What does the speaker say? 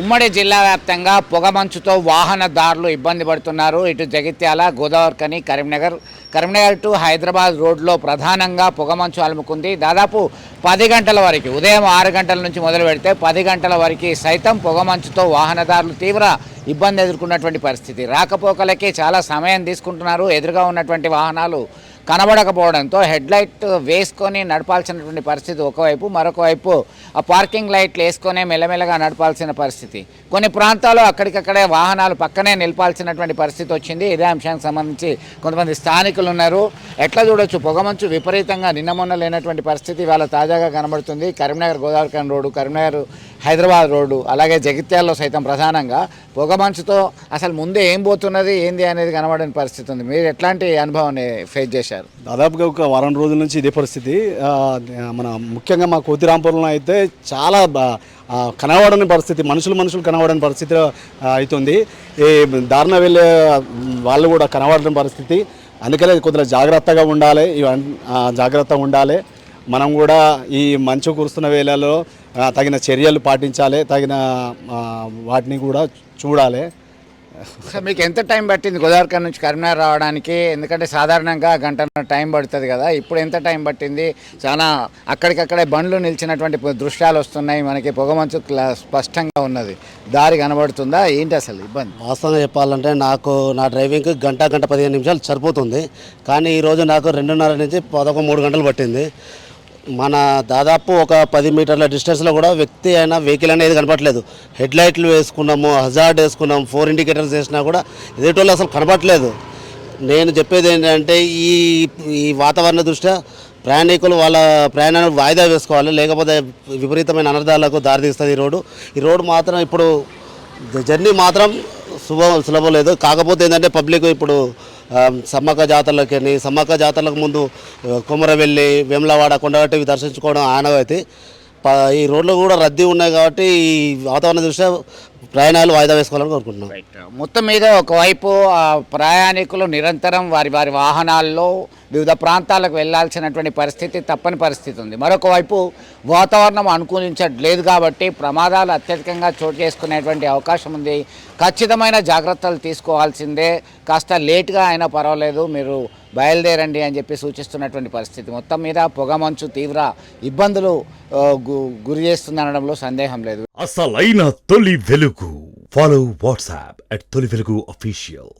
ఉమ్మడి జిల్లా వ్యాప్తంగా పొగమంచుతో వాహనదారులు ఇబ్బంది పడుతున్నారు. ఇటు జగిత్యాల, గోదావరిఖని, కరీంనగర్ టు హైదరాబాద్ రోడ్లో ప్రధానంగా పొగమంచు అలుముకుంది. దాదాపు 10 గంటల వరకు, ఉదయం 6 గంటల నుంచి మొదలు పెడితే 10 గంటల వరకు సైతం పొగమంచుతో వాహనదారులు తీవ్ర ఇబ్బంది ఎదుర్కొన్నటువంటి పరిస్థితి. రాకపోకలకి చాలా సమయం తీసుకుంటున్నారు. ఎదురుగా ఉన్నటువంటి వాహనాలు కనబడకపోవడంతో హెడ్ లైట్ వేసుకొని నడపాల్సినటువంటి పరిస్థితి ఒకవైపు, మరొక వైపు ఆ పార్కింగ్ లైట్లు వేసుకొని మెల్లమెల్లగా నడపాల్సిన పరిస్థితి. కొన్ని ప్రాంతాల్లో అక్కడికక్కడే వాహనాలు పక్కనే నిలపాల్సినటువంటి పరిస్థితి వచ్చింది. ఇదే అంశానికి సంబంధించి కొంతమంది స్థానికులు ఉన్నారు. ఎట్లా చూడొచ్చు, పొగమంచు విపరీతంగా నిన్న మొన్న లేనటువంటి పరిస్థితి ఇవాళ తాజాగా కనబడుతుంది. కరీంనగర్ గోదావరిఖని రోడ్డు, కరీంనగర్ హైదరాబాద్ రోడ్డు, అలాగే జగిత్యాలలో సైతం ప్రధానంగా పొగమంచుతో అసలు ముందే ఏం పోతున్నది ఏంది అనేది కనబడని పరిస్థితి ఉంది. మీరు ఎట్లాంటి అనుభవాన్ని ఫేస్ చేశారు? దాదాపుగా ఒక వారం రోజుల నుంచి ఇదే పరిస్థితి. మన ముఖ్యంగా మా కోతిరాంపురంలో అయితే చాలా కనబడని పరిస్థితి, మనుషులు కనబడని పరిస్థితి అవుతుంది. ఈ దారుణ వెళ్ళే వాళ్ళు కూడా కనబడని పరిస్థితి. అందుకనే కొద్దిగా జాగ్రత్తగా ఉండాలి. మనం కూడా ఈ మంచు కురుస్తున్న వేళల్లో తగిన చర్యలు పాటించాలి, తగిన వాటిని కూడా చూడాలి. మీకు ఎంత టైం పట్టింది గోదావరిఖని నుంచి కరీంనగర్ రావడానికి? ఎందుకంటే సాధారణంగా గంటన్నర టైం పడుతుంది కదా, ఇప్పుడు ఎంత టైం పట్టింది? చాలా అక్కడికక్కడే బండ్లు నిలిచినటువంటి దృశ్యాలు వస్తున్నాయి. మనకి పొగమంచు స్పష్టంగా ఉన్నది, దారి కనబడుతుందా ఏంటి అసలు ఇబ్బంది? వాస్తవంగా చెప్పాలంటే నా డ్రైవింగ్కి గంట 15 నిమిషాలు సరిపోతుంది. కానీ ఈరోజు నాకు 2:30 నుంచి 3 గంటలు పట్టింది. మన దాదాపు ఒక 10 మీటర్ల డిస్టెన్స్లో కూడా వ్యక్తి అయినా వెహికల్ అనేది కనపట్లేదు. హెడ్ లైట్లు వేసుకున్నాము, హజార్డ్ వేసుకున్నాము, 4 ఇండికేటర్స్ వేసినా కూడా ఎదుటోళ్ళు అసలు కనపట్లేదు. నేను చెప్పేది ఏంటంటే ఈ వాతావరణ దృష్ట్యా ప్రయాణికులు వాళ్ళ ప్రయాణాన్ని వాయిదా వేసుకోవాలి, లేకపోతే విపరీతమైన అనర్థాలకు దారితీస్తుంది ఈ రోడ్డు మాత్రం ఇప్పుడు జర్నీ మాత్రం సులభం లేదు. కాకపోతే ఏంటంటే పబ్లిక్ ఇప్పుడు సమ్మక్క జాతరలకు ముందు కొమరవెల్లి, వేములవాడ, కొండగట్టు దర్శించుకోవడం ఆనవాయితీ. ఈ రోడ్లు కూడా రద్దీ ఉన్నాయి కాబట్టి ఈ వాతావరణ దృష్ట్యా ప్రయాణాలు వాయిదా వేసుకోవాలని కోరుకుంటున్నాం. మొత్తం మీద ఒకవైపు ప్రయాణికులు నిరంతరం వారి వాహనాల్లో వివిధ ప్రాంతాలకు వెళ్లాల్సినటువంటి పరిస్థితి, తప్పని పరిస్థితి ఉంది. మరొక వైపు వాతావరణం అనుకూలించట్లేదు కాబట్టి ప్రమాదాలు అత్యధికంగా చోటు చేసుకునేటువంటి అవకాశం ఉంది. ఖచ్చితమైన జాగ్రత్తలు తీసుకోవాల్సిందే. కాస్త లేట్గా అయినా పర్వాలేదు, మీరు బయలుదేరండి అని చెప్పి సూచిస్తున్నటువంటి పరిస్థితి. మొత్తం మీద పొగమంచు తీవ్ర ఇబ్బందులు గురి చేస్తుందనడంలో సందేహం లేదు. అసలైన తొలి వెలుగు. ఫాలో వాట్సాప్ @తొలి వెలుగు official.